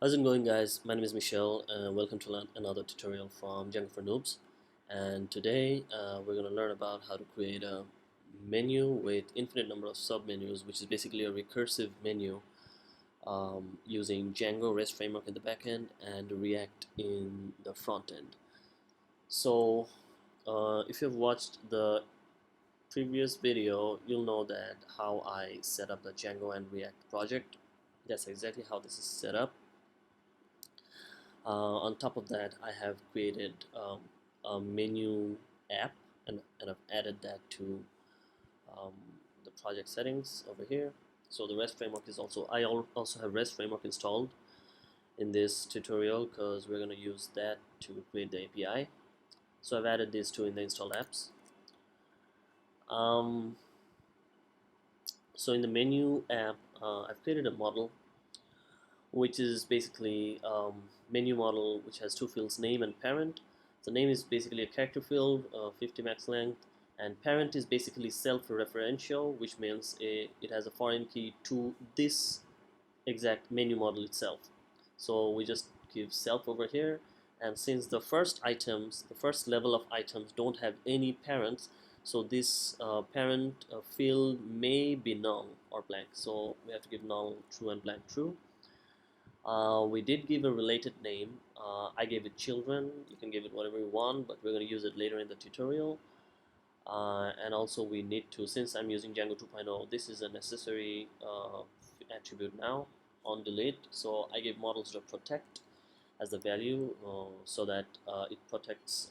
How's it going, guys? My name is Michelle and welcome to another tutorial from Django for Noobs. And today we're going to learn about how to create a menu with infinite number of submenus, which is basically a recursive menu using Django REST framework in the backend and React in the front end. So if you've watched the previous video, you'll know that how I set up the Django and React project. That's exactly how this is set up. On top of that, I have created a menu app, and I've added that to um, the project settings over here. So the REST framework is also have REST framework installed in this tutorial because we're going to use that to create the API. So I've added these two in the installed apps. Um, so in the menu app, I've created a model which is basically menu model which has two fields, name and parent. The name is basically a character field, 50 max length, and parent is basically self-referential, which means it has a foreign key to this exact menu model itself. So we just give self over here, and since the first level of items don't have any parents, so this parent field may be null or blank. So we have to give null true and blank true. We did give a related name. I gave it children. You can give it whatever you want, but we're going to use it later in the tutorial. And also we need to, since I'm using Django 2.0, this is a necessary attribute now on delete. So I gave models.protect as the value so that it protects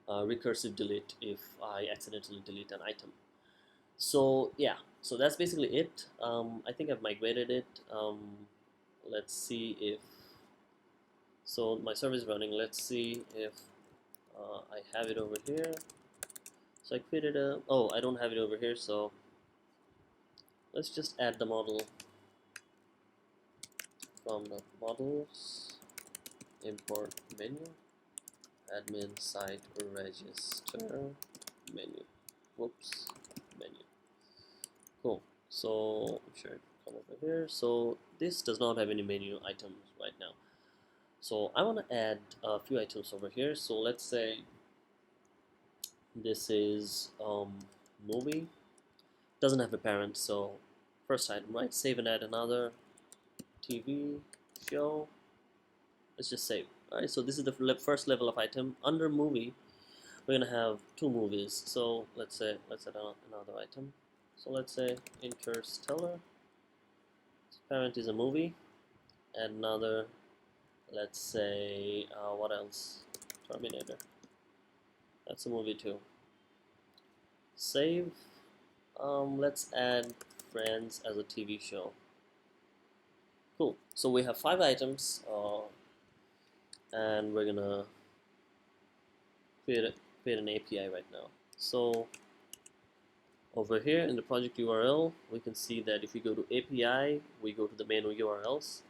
recursive delete if I accidentally delete an item. So yeah, so that's basically it. I think I've migrated it. Let's see if, so my server is running. Let's see if I have it over here. So I created a, oh, I don't have it over here, so let's just add the model from the models, import menu, admin site register menu, whoops, menu. Cool. So I'm sure it come over here. So this does not have any menu items right now. So I want to add a few items over here. So let's say this is movie. Doesn't have a parent. So first item, right? Save and add another TV show. Let's just save. All right. So this is the first level of item. Under movie, we're gonna have two movies. So let's say let's add another item. So let's say Interstellar. Parent is a movie, and another, let's say what else, Terminator, that's a movie too. Save. Let's add Friends as a TV show. Cool. So we have 5 items, and we're gonna create an API right now. So over here in the project URL, we can see that if we go to API, we go to the menu URLs.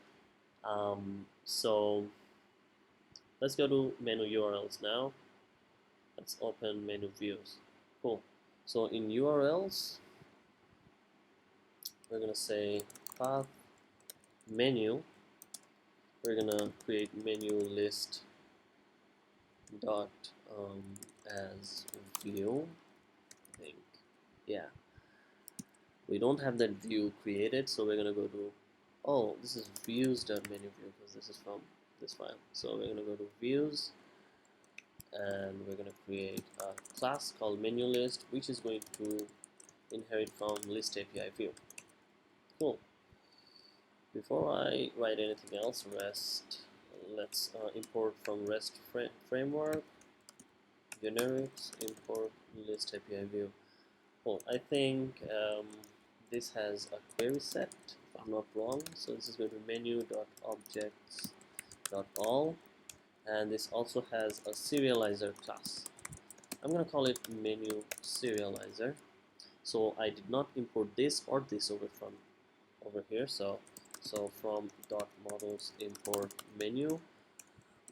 So let's go to menu URLs now. Let's open menu views. Cool. So in URLs, we're gonna say path menu. We're gonna create menu list dot as view. I think, yeah. We don't have that view created, so we're gonna go to, oh, this is views.menu view because this is from this file. So we're gonna go to views, and we're going to create a class called menu list, which is going to inherit from list API view. Cool. Before I write anything else, REST, let's import from REST framework, generics, import list API view. Cool. I think this has a query set, if I'm not wrong. So this is going to be menu.objects.all. And this also has a serializer class. I'm going to call it menu serializer. So I did not import this or this over here. So from .models import menu,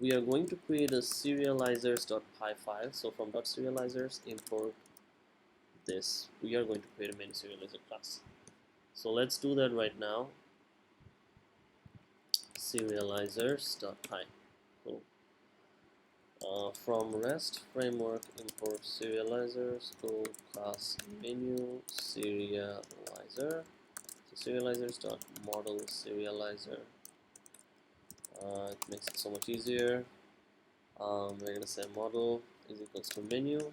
we are going to create a serializers.py file. So from .serializers import this. We are going to create a menu serializer class. So let's do that right now. serializers.py. Cool. From REST framework, import serializers. Go class menu serializer. So serializers.model serializer. It makes it so much easier. We're gonna say model is equals to menu,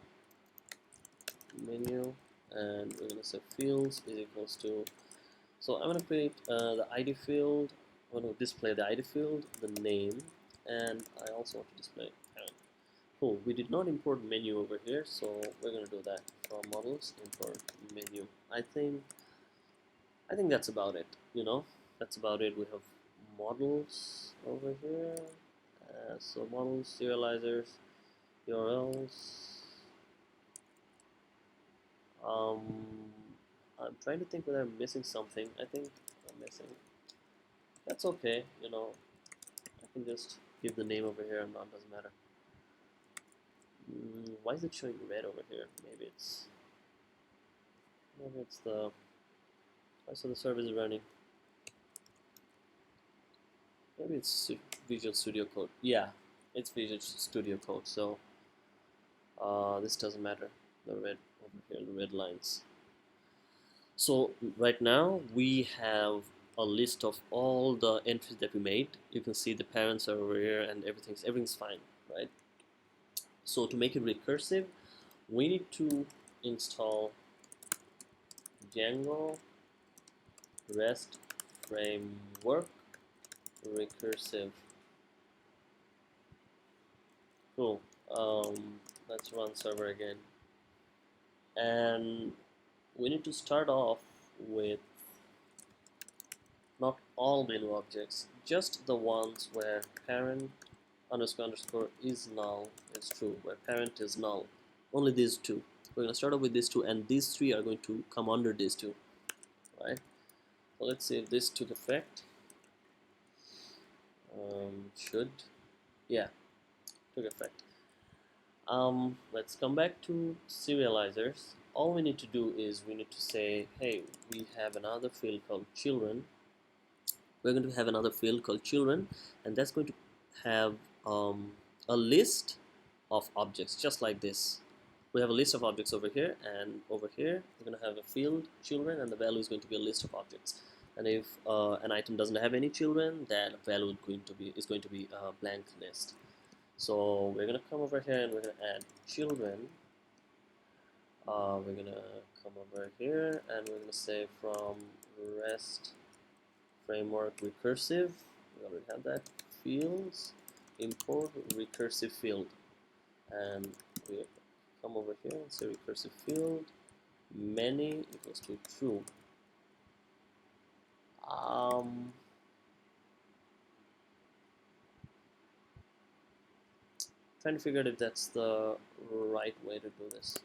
and we're gonna say fields is equals to. So I'm gonna create the ID field. I'm gonna display the ID field, the name, and I also want to display parent. Cool. We did not import menu over here, so we're gonna do that. From models, import menu. I think that's about it. That's about it. We have models over here. So models, serializers, URLs. I'm trying to think whether I'm missing something. I think I'm missing. That's okay. I can just give the name over here, and that doesn't matter. Why is it showing red over here? Maybe it's the. So the service is running. Maybe it's Visual Studio Code. Yeah, it's Visual Studio Code. So this doesn't matter. The red over here, the red lines. So right now we have a list of all the entries that we made. You can see the parents are over here, and everything's fine, right? So to make it recursive, we need to install Django REST framework recursive. Cool. Let's run server again, and we need to start off with not all menu objects, just the ones where parent __ is null is true, where parent is null. Only these two. We're going to start off with these two, and these three are going to come under these two, right? So let's see if this took effect. Yeah, took effect. Let's come back to serializers. All we need to do is we need to say, hey, we have another field called children. We're going to have another field called children, and that's going to have a list of objects just like this. We have a list of objects over here, and over here we're going to have a field children, and the value is going to be a list of objects. And if an item doesn't have any children, that value is going to be a blank list. So we're going to come over here and we're going to add children. We're going to come over here and we're going to say from REST framework recursive. We already have that. Fields, import recursive field, and we come over here and say recursive field many equals to true. Trying to figure out if that's the right way to do this.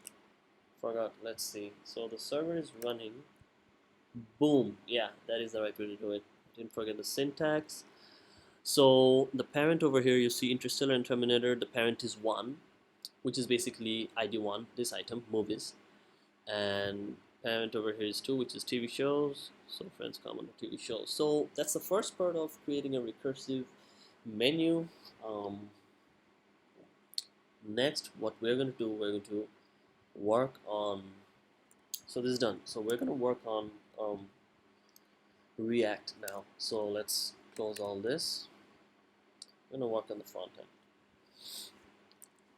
Forgot. Let's see. So the server is running. Boom. Yeah, that is the right way to do it. Didn't forget the syntax. So the parent over here, you see interstellar and terminator. The parent is 1, which is basically ID 1, this item, movies. And parent over here is 2, which is TV shows. So friends come on the TV shows. So that's the first part of creating a recursive menu. Next, what we're going to do, we're going to work on. So this is done. So we're going to work on React now. So let's close all this. We're going to work on the front end.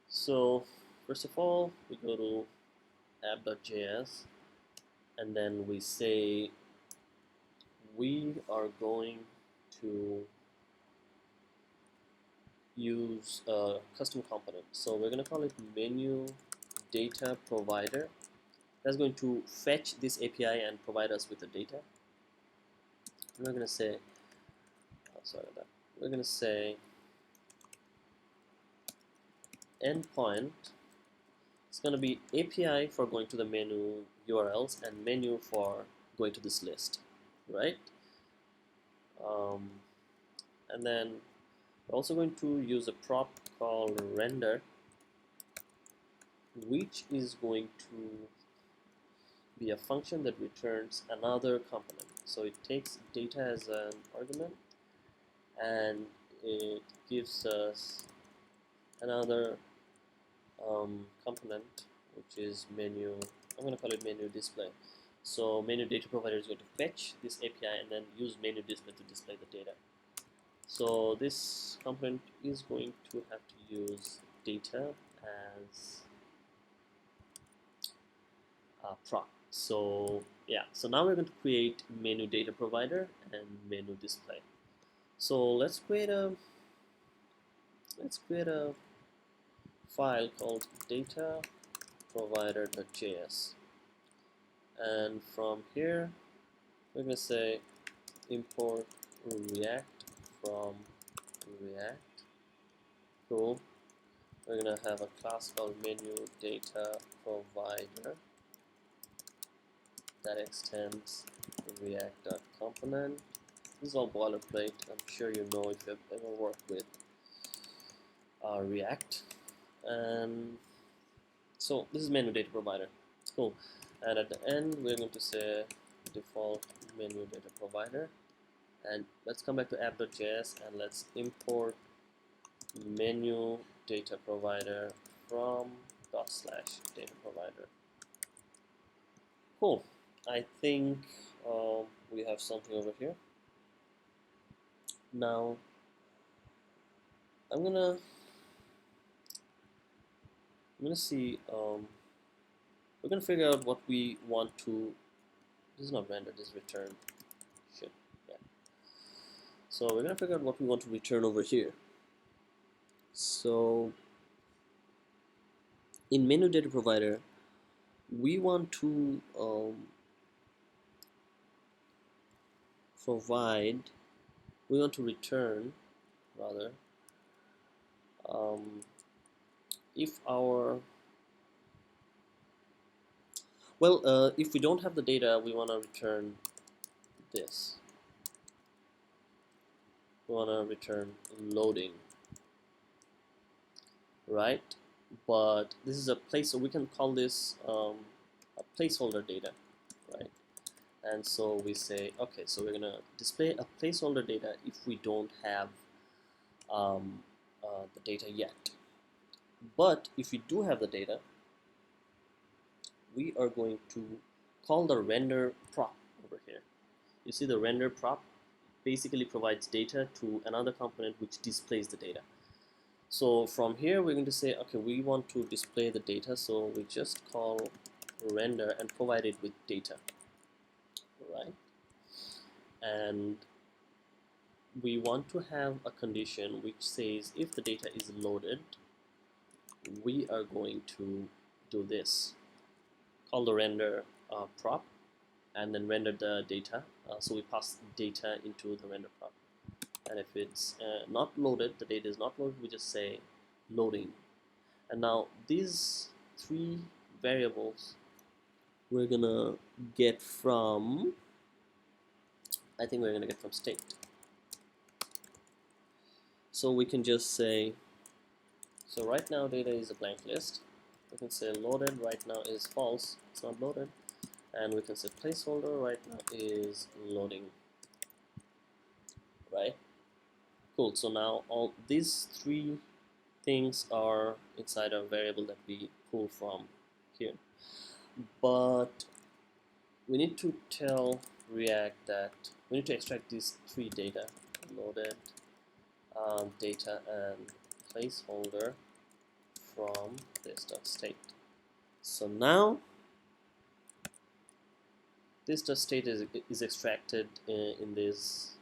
So first of all, we go to app.js, and then we say we are going to use a custom component. So we're going to call it menu data provider. That's going to fetch this API and provide us with the data. And we're going to say, we're going to say endpoint. It's going to be API for going to the menu URLs and menu for going to this list, right? And then we're also going to use a prop called render, which is going to be a function that returns another component. So it takes data as an argument, and it gives us another component which is menu. I'm going to call it menu display. So menu data provider is going to fetch this API and then use menu display to display the data. So this component is going to have to use data as prop. So yeah, so now we're going to create menu data provider and menu display. So let's create a file called data provider.js, and from here we're going to say import React from React. Cool. We're going to have a class called menu data provider that extends React.component. This is all boilerplate. I'm sure you know if you've ever worked with React. And so this is menu data provider. Cool. And at the end, we're going to say default menu data provider. And let's come back to app.js and let's import menu data provider from /data provider. Cool. I think we have something over here. Now I'm gonna see. We're gonna figure out what we want to. This is not render. This is return. Shit. Yeah. So we're gonna figure out what we want to return over here. So in menu data provider, we want to we want to return rather if our if we don't have the data, we want to return this. We want to return loading, right? But this is a place, so we can call this a placeholder data, right? And so we say, okay, so we're gonna display a placeholder data if we don't have the data yet. But if we do have the data, we are going to call the render prop over here. You see the render prop basically provides data to another component which displays the data. So from here we're going to say, okay, we want to display the data, so we just call render and provide it with data, right? And we want to have a condition which says if the data is loaded, we are going to do this. Call the render prop and then render the data. So we pass data into the render prop. And if it's not loaded, the data is not loaded, we just say loading. And now these three variables we're gonna get from, I think we're gonna get from state. So we can just say, so right now data is a blank list. We can say loaded right now is false, it's not loaded. And we can say placeholder right now is loading, right? Cool, so now all these three things are inside a variable that we pull from here. But we need to tell React that we need to extract these three data, loaded, data, and placeholder from this.state. So now this.state is extracted in these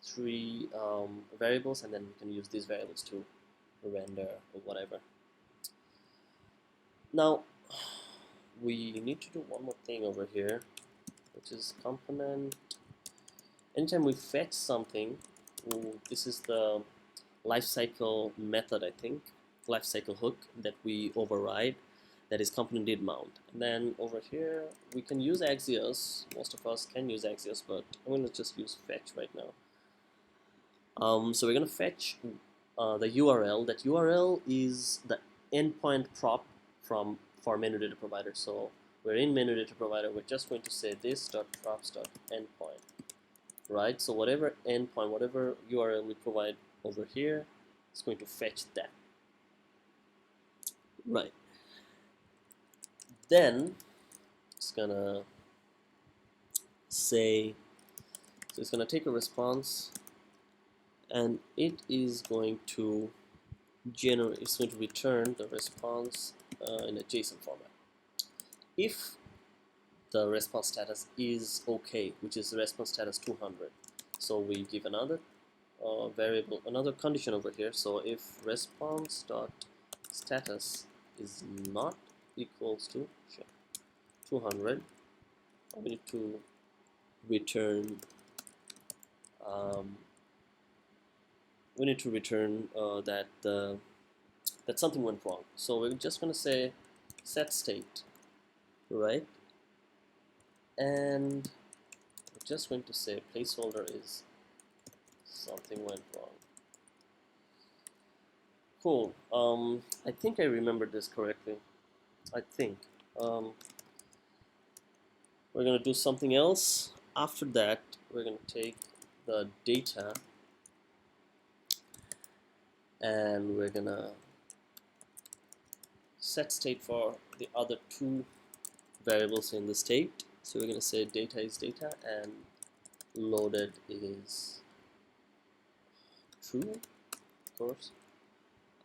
three variables, and then we can use these variables to render or whatever. Now we need to do one more thing over here, which is component. Anytime we fetch something, this is the lifecycle method, I think, lifecycle hook that we override, that is component did mount. And then over here we can use Axios. Most of us can use Axios, but I'm going to just use fetch right now. So we're going to fetch the URL. That URL is the endpoint prop for menu data provider. So we're in menu data provider. We're just going to say this.props.endpoint. right? So whatever endpoint, whatever URL we provide over here, it's going to fetch that, right? Then it's gonna say, so it's gonna take a response, and it is going to generate, it's going to return the response in a JSON format. If the response status is okay, which is the response status 200, so we give another variable, another condition over here. So if response dot status is not equals to 200, we need to return that that something went wrong. So we're just going to say set state, right? And we're just going to say placeholder is something went wrong. Cool. I think I remembered this correctly. I think. We're going to do something else. After that, we're going to take the data and we're going to set state for the other two variables in the state. So we're going to say data is data and loaded is true, of course.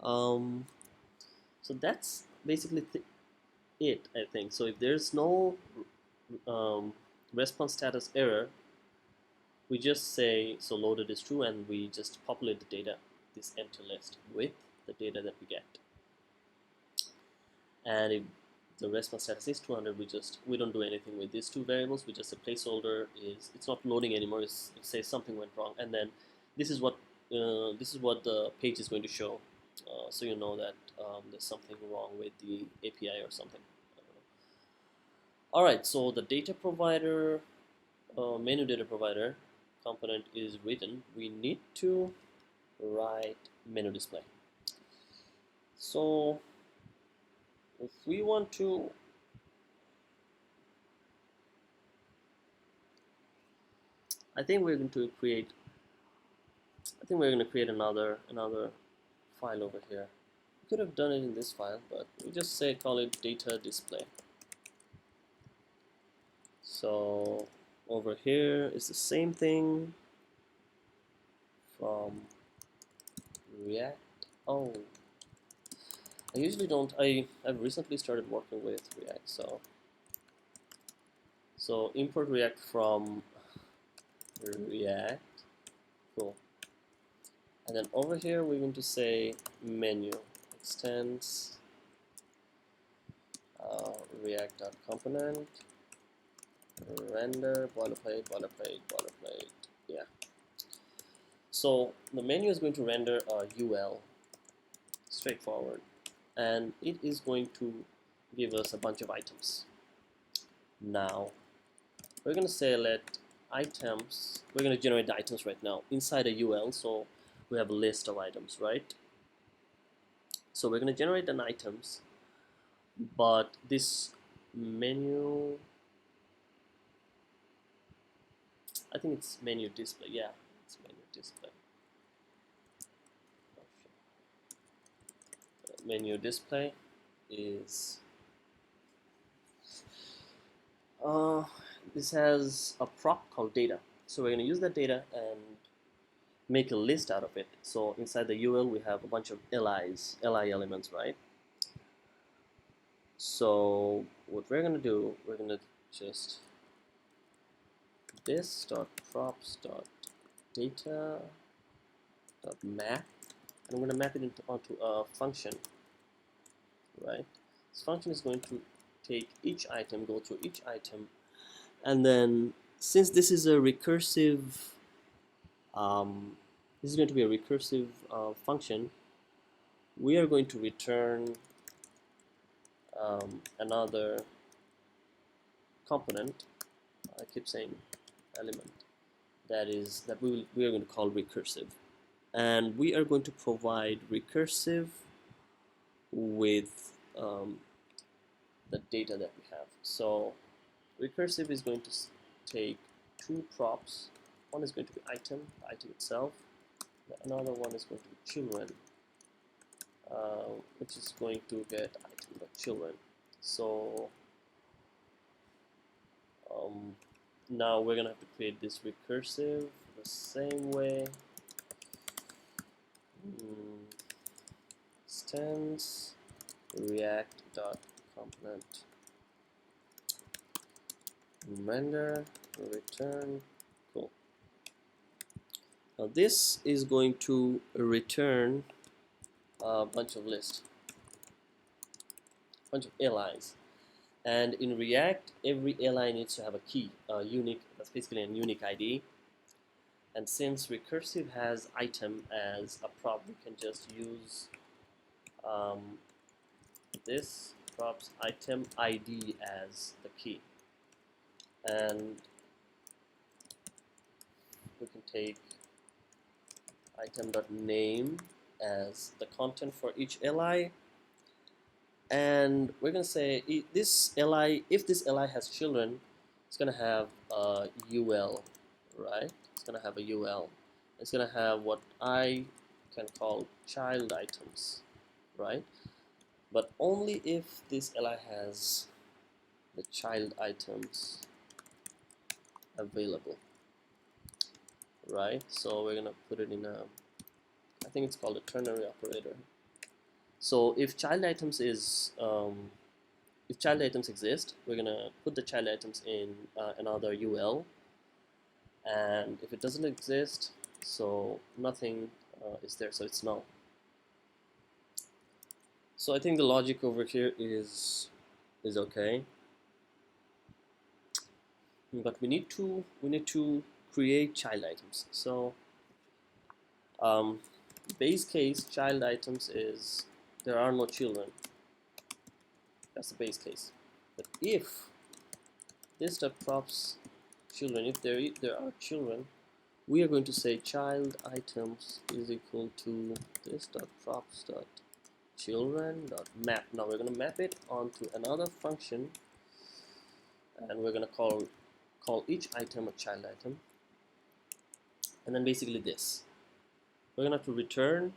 So that's basically it, I think. So if there's no response status error, we just say so loaded is true, and we just populate the data, this empty list, with the data that we get. And if the response status is 200, we don't do anything with these two variables. We just say placeholder is, it's not loading anymore. It says something went wrong, and then this is what the page is going to show. So you know that there's something wrong with the API or something. All right, so the data provider, menu data provider component is written. We need to write menu display. So if we want to I think we're going to create another file over here. We could have done it in this file, but we just say call it data display. So over here is the same thing from React. Oh, I usually don't. I've recently started working with React, so import React from React. Cool. And then over here we're going to say menu extends React.component render boilerplate. Yeah. So the menu is going to render a UL, straightforward, and it is going to give us a bunch of items. Now we're going to say let items, we're going to generate the items right now inside a UL, so we have a list of items, right? So we're going to generate an items, but this menu, I think it's menu display. Yeah, it's menu display. Menu display is this has a prop called data. So we're going to use that data and make a list out of it. So inside the UL we have a bunch of li elements, right? So what we're going to do, we're going to just this dot props dot data dot map, and I'm going to map it onto a function, right? This function is going to take each item, go through each item, and then since this is a recursive this is going to be a recursive function, we are going to return another component. I keep saying element, that we are going to call recursive, and we are going to provide recursive with the data that we have. So recursive is going to take two props, one is going to be item, the item itself. Another one is going to be children, which is going to get item.children. So now we're gonna have to create this recursive the same way. Instance react.component render return. Cool. Now this is going to return a bunch of lists, bunch of LIs, and in React every LI needs to have a key, a unique, that's basically a unique ID. And since Recursive has item as a prop, we can just use this props item ID as the key, and we can take item.name as the content for each LI, and we're gonna say this LI, if this LI has children, it's gonna have a UL, right? It's gonna have a UL. It's gonna have what I can call child items, right? But only if this LI has the child items available, right? So we're gonna put it in a, I think it's called a ternary operator. So if child items is if child items exist, we're gonna put the child items in another UL, and if it doesn't exist, so nothing is there, so it's null. So I think the logic over here is okay, but we need to create child items. So base case child items is there are no children. That's the base case. But if this props children, if there are children, we are going to say child items is equal to this props children map. Now we're going to map it onto another function, and we're going to call each item a child item, and then basically this we're going to have to return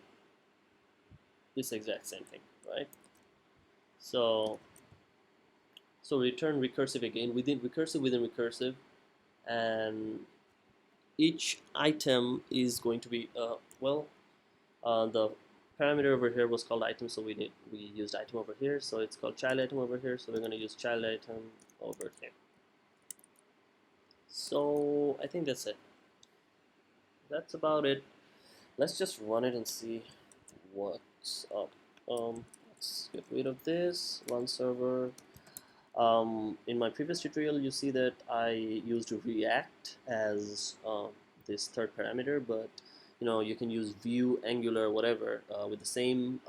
this exact same thing, right? So return recursive again within recursive, and each item is going to be the parameter over here was called item, so we used item over here, so it's called child item over here, so we're going to use child item over here. So I think that's it. That's about it. Let's just run it and see what's up. Let's get rid of this, run server. In my previous tutorial, you see that I used React as this third parameter, but you can use Vue, Angular, whatever with the same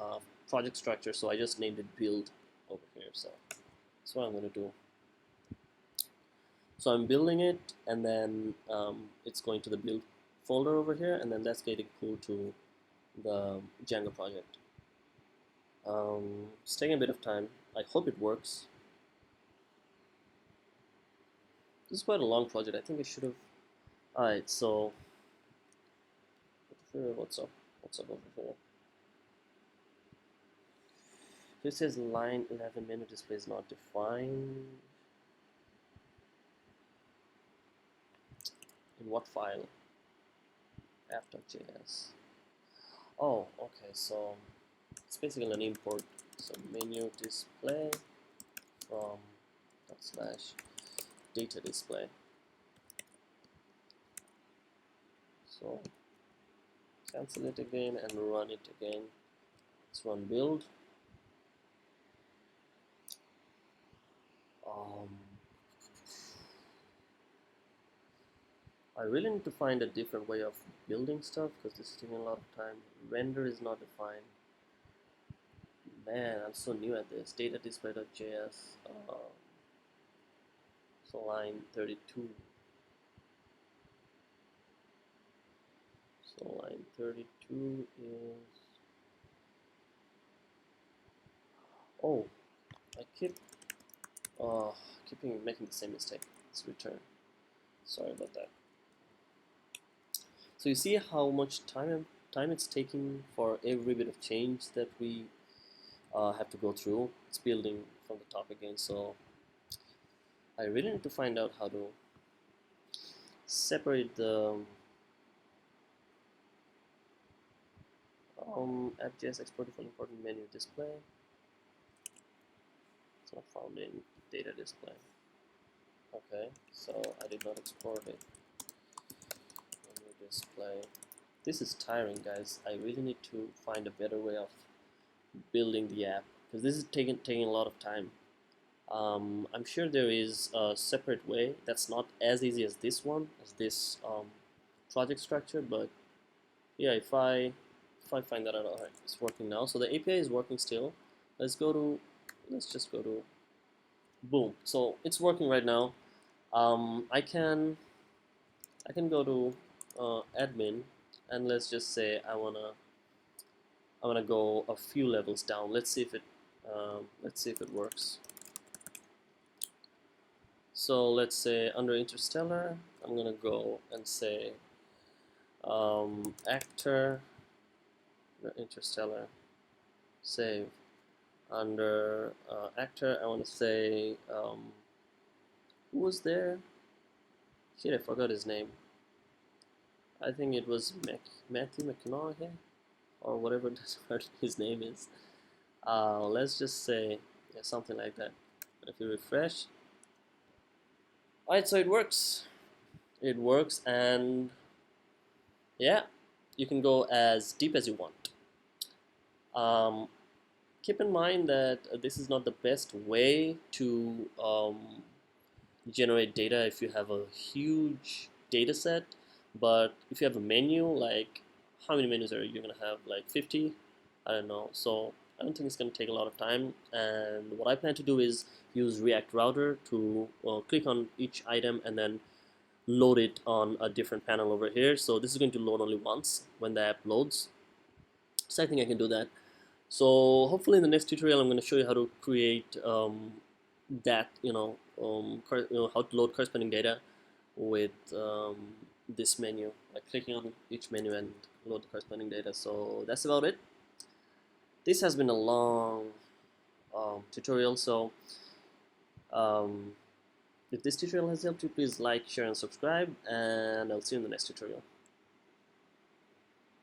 project structure. So I just named it build over here. So that's what I'm going to do. So I'm building it, and then it's going to the build folder over here, and then that's getting pulled to the Django project. It's taking a bit of time. I hope it works. This is quite a long project. I think I should have. Alright, so what's up? What's up over here? This says line 11 menu display is not defined. In what file? app.js. Oh, okay. So it's basically an import. So menu display from / data display. So cancel it again and run it again. Let's run build. I really need to find a different way of building stuff because this is taking a lot of time. Render is not defined. Man, I'm so new at this. Data display.js. So line 32. So line 32 is. Oh, I keep making the same mistake. Let's return. Sorry about that. So you see how much time it's taking for every bit of change that we have to go through. It's building from the top again, so I really need to find out how to separate the app.js export default important menu display. It's not found in data display. Okay, so I did not export it. Menu display. This is tiring, guys. I really need to find a better way of building the app because this is taking a lot of time. I'm sure there is a separate way that's not as easy as this one, as this project structure, but yeah, if I find that out, all right, it's working now. So the API is working still. Let's just go to boom. So it's working right now. I can go to admin, and let's just say I wanna go a few levels down. Let's see if it works. So let's say under Interstellar, I'm gonna go and say actor, Interstellar, save. Under actor, I want to say who was there? Shit, I forgot his name. I think it was Matthew McConaughey or whatever his name is. Let's just say yeah, something like that. If you refresh, alright, so it works. It works, and yeah, you can go as deep as you want. Keep in mind that this is not the best way to generate data if you have a huge data set, but if you have a menu, like how many menus are you going to have, like 50? I don't know. So I don't think it's going to take a lot of time, and what I plan to do is use React Router to click on each item and then load it on a different panel over here. So this is going to load only once when the app loads, so I think I can do that. So hopefully in the next tutorial I'm going to show you how to create that, how to load corresponding data with this menu, like clicking on each menu and load the corresponding data. So that's about it. This has been a long tutorial, so if this tutorial has helped you, please like, share, and subscribe, and I'll see you in the next tutorial.